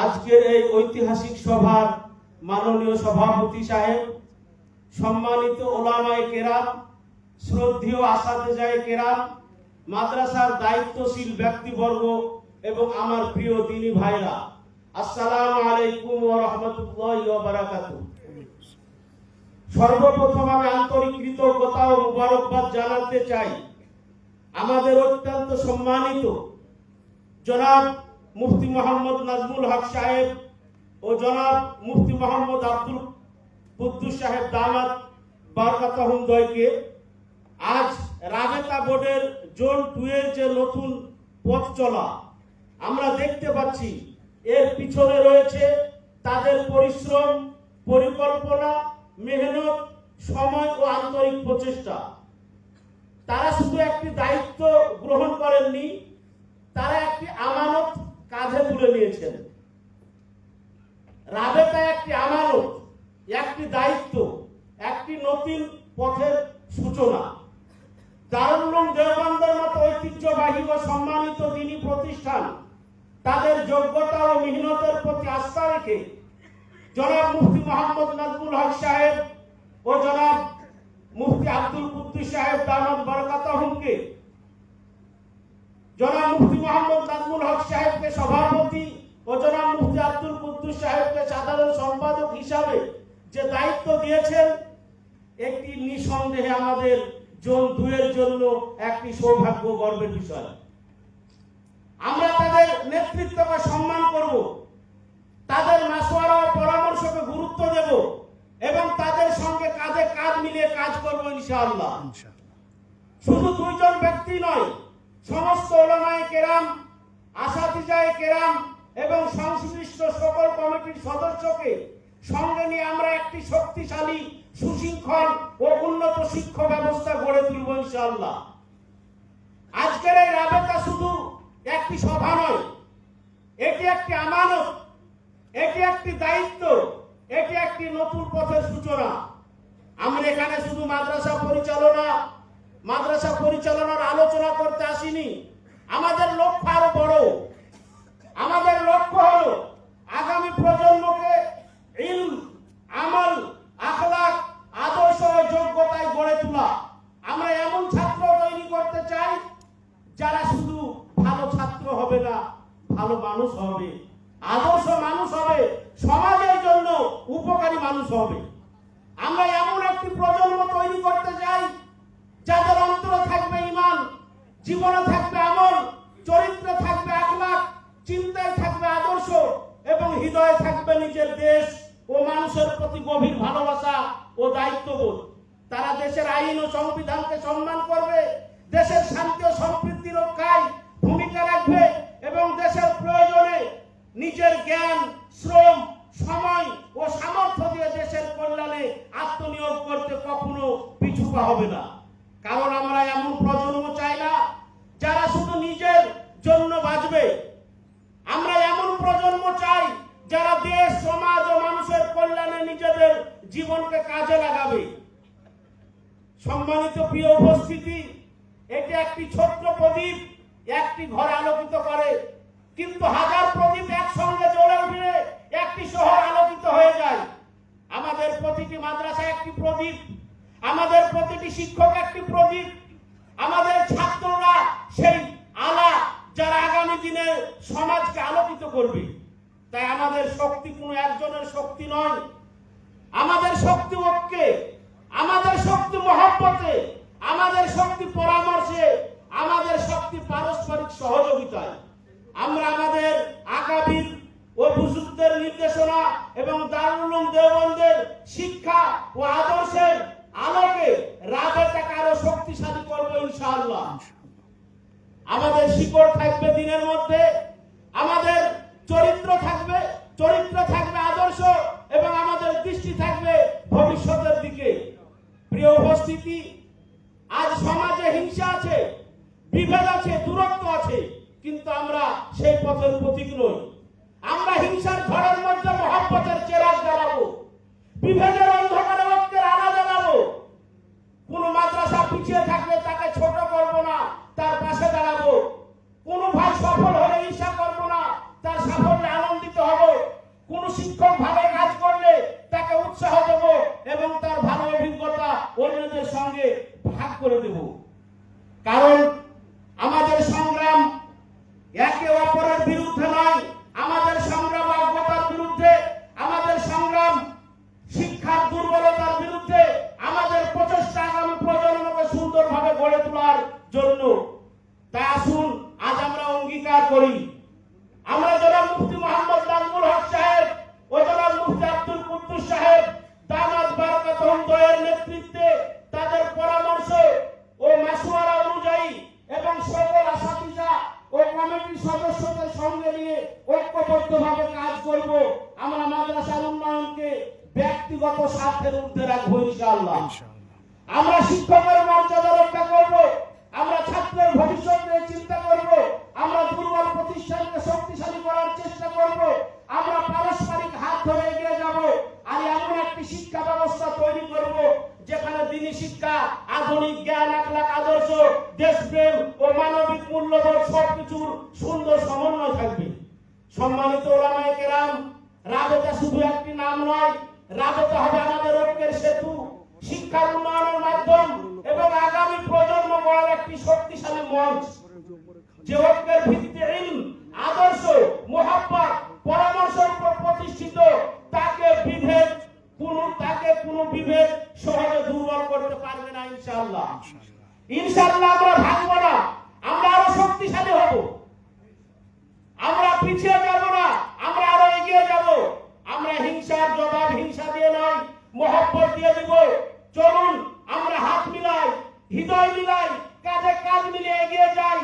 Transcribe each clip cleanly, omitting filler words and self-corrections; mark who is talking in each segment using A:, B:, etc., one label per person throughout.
A: আজকের এই ঐতিহাসিক সভার মাননীয় সভাপতি সাহেব, সম্মানিত ওলামায়ে কেরাম, শ্রদ্ধেয় আসাতেজায়ে কেরাম, মাদ্রাসার দায়িত্বশীল ব্যক্তিবর্গ এবং আমার প্রিয় দিনী ভাইরা, আসসালামু আলাইকুম ওয়া রাহমাতুল্লাহি ওয়া বারাকাতুহু। সর্বপ্রথম আমি আন্তরিক কৃতজ্ঞতা ও মুবারকবাদ জানাতে চাই আমাদের অত্যন্ত সম্মানিত জনাব মুফতি মোহাম্মদ নাজমুল হক সাহেব ও জনাব মুফতি মোহাম্মদ আব্দুল কুদ্দুস সাহেব দামাত বারাকাতুহুম দ্বয়কে। আজ রাবেতা বোর্ডের জোন 2 এর যে নতুন পথ চলা আমরা দেখতে পাচ্ছি, এর পিছনে রয়েছে তাদের পরিশ্রম, পরিকল্পনা, মেহনত, সময় ও আন্তরিক প্রচেষ্টা। তারা শুধু একটি দায়িত্ব গ্রহণ করেননি, তারা একটি আমানত কাঁধে তুলে নিয়েছেন। রাবেতা একটি আমানত, একটি দায়িত্ব, একটি নতুন পথের সূচনা। দারুল উলুম দেওবন্দের মতো ঐতিহ্যবাহী ও সম্মানিত দ্বীনি প্রতিষ্ঠান তাদের যোগ্যতা ও মেহনতের প্রতি আস্থা রেখে জনাব মুফতি মোহাম্মদ নাজমুল হক সাহেব ও জনাব মুফতি আব্দুল কুদ্দুস সাহেব দামাত বারাকাতুহুমকে, জনাব মুফতি মোহাম্মদ নাজমুল হক সাহেবকে সভাপতি ও জনাব মুফতি আব্দুল কুদ্দুস সাহেবকে সাধারণ সম্পাদক হিসাবে যে দায়িত্ব দিয়েছেন, একটি নিঃসন্দেহে আমাদের জোন 2 এর জন্য একটি সৌভাগ্য গর্বের বিষয়। আমরা তাদের নেতৃত্বকে সম্মান করব, তাদের মাশওয়ারা ও পরামর্শকে গুরুত্ব দেব এবং তাদের সঙ্গে কাঁধে কাঁধ মিলিয়ে কাজ করব ইনশাআল্লাহ। শুধু দুইজন ব্যক্তি নয়, সমস্ত ওলামায়ে কেরাম, আসাতিজায়ে কেরাম এবং সংশ্লিষ্ট সকল কমিটির সদস্যকে সঙ্গে নিয়ে আমরা একটি শক্তিশালী, সুশৃঙ্খল ও উন্নত শিক্ষা ব্যবস্থা গড়ে তুলব ইনশাআল্লাহ। আজকের এই রাবেতা শুধু একটি সভা নয়, এটি একটি আমানত, এটি একটি দায়িত্ব, এটি একটি নতুন পথের সূচনা। আমরা এখানে শুধু মাদ্রাসা পরিচালনার আলোচনা করতে আসিনি। আমাদের লক্ষ্য আরো বড়। আমাদের লক্ষ্য হলো আগামী প্রজন্মকে ইলম, আমল, আখলাক, আদর্শ ও যোগ্যতায় গড়ে তোলা। আমরা এমন ছাত্র তৈরি করতে চাই যারা শুধু ভালো ছাত্র হবে না, ভালো মানুষ হবে, আদর্শ মানুষ হবে, সমাজের জন্য উপকারী মানুষ হবে। আমরা এমন একটি প্রজন্ম তৈরি করতে চাই যাদের অন্তরে থাকবে ঈমান, জীবনে থাকবে আমল, চরিত্রে থাকবে আখলাক, চিন্তায় থাকবে আদর্শ এবং হৃদয়ে থাকবে নিজের দেশ ও মানুষের প্রতি গভীর ভালোবাসা ও দায়িত্ববোধ। তারা দেশের আইন ও সংবিধানকে সম্মান করবে, দেশের শান্তি ও সম্প্রীতি রক্ষায় ভূমিকা রাখবে এবং দেশের প্রয়োজনে নিজের জ্ঞান, শ্রম, সময় ও সামর্থ্য দিয়ে দেশের কল্যাণে আত্মনিয়োগ করতে কখনো পিছু পা হবে না। কারণ আমরা এমন প্রজন্ম চাই না যারা শুধু নিজের জন্য বাঁচবে। আমরা এমন প্রজন্ম চাই যারা দেশ, সমাজ ও মানুষের কল্যাণে নিজেদের জীবনকে কাজে লাগাবে। সম্মানিত প্রিয় উপস্থিতি, এটি একটি ছোট্ট প্রদীপ একটি ঘর আলোকিত করে, কিন্তু হাজার প্রদীপ একসঙ্গে জ্বলে উঠলে একটি শহর আলোকিত হয়ে যায়। আমাদের প্রতিটি মাদ্রাসা একটি প্রদীপ, আমাদের প্রতিটি শিক্ষক একটি প্রদীপ, আমাদের ছাত্ররা সেই আলা যারা আগামী দিনে সমাজকে আলোকিত করবে। তাই আমাদের শক্তি কোনো একজনের শক্তি নয়, আমাদের শক্তি ঐক্যে, আমাদের শক্তি মহব্বতে, আমাদের শক্তি পরামর্শে, আমাদের শক্তি পারস্পরিক সহযোগিতায়। আমরা আমাদের আকাবির ও বুজুর্গদের নির্দেশনা এবং দারুল উলুম দেওবন্দের শিক্ষা ও আদর্শের আলোকে রাবেতাকে আরো শক্তিশালী করব ইনশাআল্লাহ। আমাদের শিকড় থাকবে দিনের মধ্যে, আমাদের চরিত্র থাকবে আদর্শ এবং আমাদের দৃষ্টি থাকবে ভবিষ্যতের দিকে। প্রিয় উপস্থিতি, আজ সমাজে হিংসা আছে, বিভেদ আছে, দূরত্ব আছে, কিন্তু আমরা সেই পথের পথিক নই। আমরা হিংসার ঝড়ের মধ্যে মহব্বতের চেরাগ জ্বালাবো, বিভেদের অন্ধকারে ঐক্যের আলো জ্বালাবো। কোন মাদ্রাসা পিছিয়ে থাকলে তাকে ছোট করব না, তার পাশে দাঁড়াবো। কোন ভাই সফল হলে ঈর্ষা করব না, তার সাফল্যে আনন্দিত হব। শিক্ষক ভালো কাজ করলে তাকে উৎসাহ দেব এবং তার ভালো অভিজ্ঞতা অন্যদের সঙ্গে ভাগ করে দেব। কারণ আমাদের সংগ্রাম একে অপরের বিরুদ্ধে নয়, আমাদের সংগ্রাম অজ্ঞতার বিরুদ্ধে, আমাদের সংগ্রাম শিক্ষার দুর্বলতার বিরুদ্ধে, আমাদের প্রচেষ্টা আগামী প্রজন্মকে সুন্দরভাবে গড়ে তোলার জন্য। তাই আসুন আজ আমরা অঙ্গীকার করি, আমরা জনাব মুফতি মোহাম্মদ নাজমুল হক সাহেব ও জনাব মুফতি আব্দুল কুদ্দুস সাহেব দামাত বারাকাতুহুম দয়ের নেতৃত্বে তাদের পরামর্শ ও মাশওয়ারা অনুযায়ী এবং সকল আসাতিজা ও কমিটির সদস্যদের সঙ্গে নিয়ে ঐক্যবদ্ধভাবে কাজ করব। আমরা মাদ্রাসার উন্নয়নকে ব্যক্তিগত স্বার্থের ঊর্ধ্বে রাখবো ইনশাআল্লাহ। আমরা শিক্ষকের মর্যাদা রক্ষা করব, আমরা ছাত্রের ভবিষ্যৎ নিয়ে চিন্তা করব, আমরা দুর্বল প্রতিষ্ঠানকে শক্তিশালী করার চেষ্টা করব, আমরা পারস্পরিক হাত ধরে এগিয়ে যাব আর এমন একটি শিক্ষা ব্যবস্থা তৈরি করব যেখানে দ্বীনি শিক্ষা, আধুনিক জ্ঞান, আখলাক, আদর্শ, দেশপ্রেম ও মানবিক মূল্যবোধ সবকিছুর সুন্দর সমন্বয় থাকবে। সম্মানিত ওলামায়ে কেরাম, রাবেতা শুধু একটি নাম নয়, রাবেতা হবে আমাদের ঐক্যের সেতু, শিক্ষার উন্নয়নের মাধ্যম এবং আগামী প্রজন্ম গড়ার একটি শক্তিশালী মঞ্চ। যে ঐক্যের ভিত্তি ইলম, আদর্শ, মুহাব্বত, পরামর্শের উপর প্রতিষ্ঠিত, তাকে কোনো বিভেদ সহজে দুর্বল করতে পারবে না ইনশাআল্লাহ। ইনশাআল্লাহ আমরা ভাঙবো না, আমরা আরো শক্তিশালী হব, আমরা পিছিয়ে যাব না, আমরা আরো এগিয়ে যাব। আমরা হিংসার জবাব হিংসা দিয়ে নয়, মহব্বত দিয়ে দিব। চলুন আমরা হাত মিলাই, হৃদয় মিলাই, কাঁধে কাঁধ মিলিয়ে এগিয়ে যাই।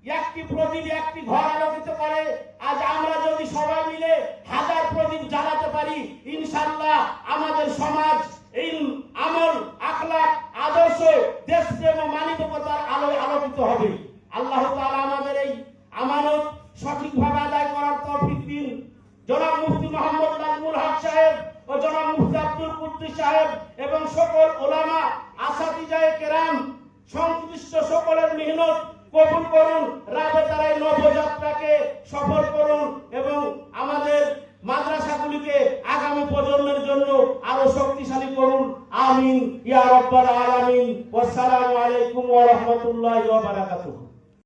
A: একটি প্রদীপ একটি ঘর আলোকিত করে। আজ আমরা যদি সবাই মিলে 1000 প্রদীপ জ্বালাতে পারি, ইনশাআল্লাহ আমাদের সমাজ ইলম, আমল, আখলাক, আদর্শ, দেশপ্রেম ও মানবিকতার আলোয় আলোকিত হবে। আল্লাহ তাআলা আমাদের এই আমানত সঠিকভাবে আদায় করার তৌফিক দিন। জনাব মুফতি মোহাম্মদ নাজমুল হক সাহেব ও জনাব মুফতি আব্দুল কুদ্দুস সাহেব এবং সকল ওলামা, আসাতিজায়ে কেরাম, সংশ্লিষ্ট সকলের মেহনত কবুল করুন। রাবেতার এই নবযাত্রাকে সফল করুন এবং আমাদের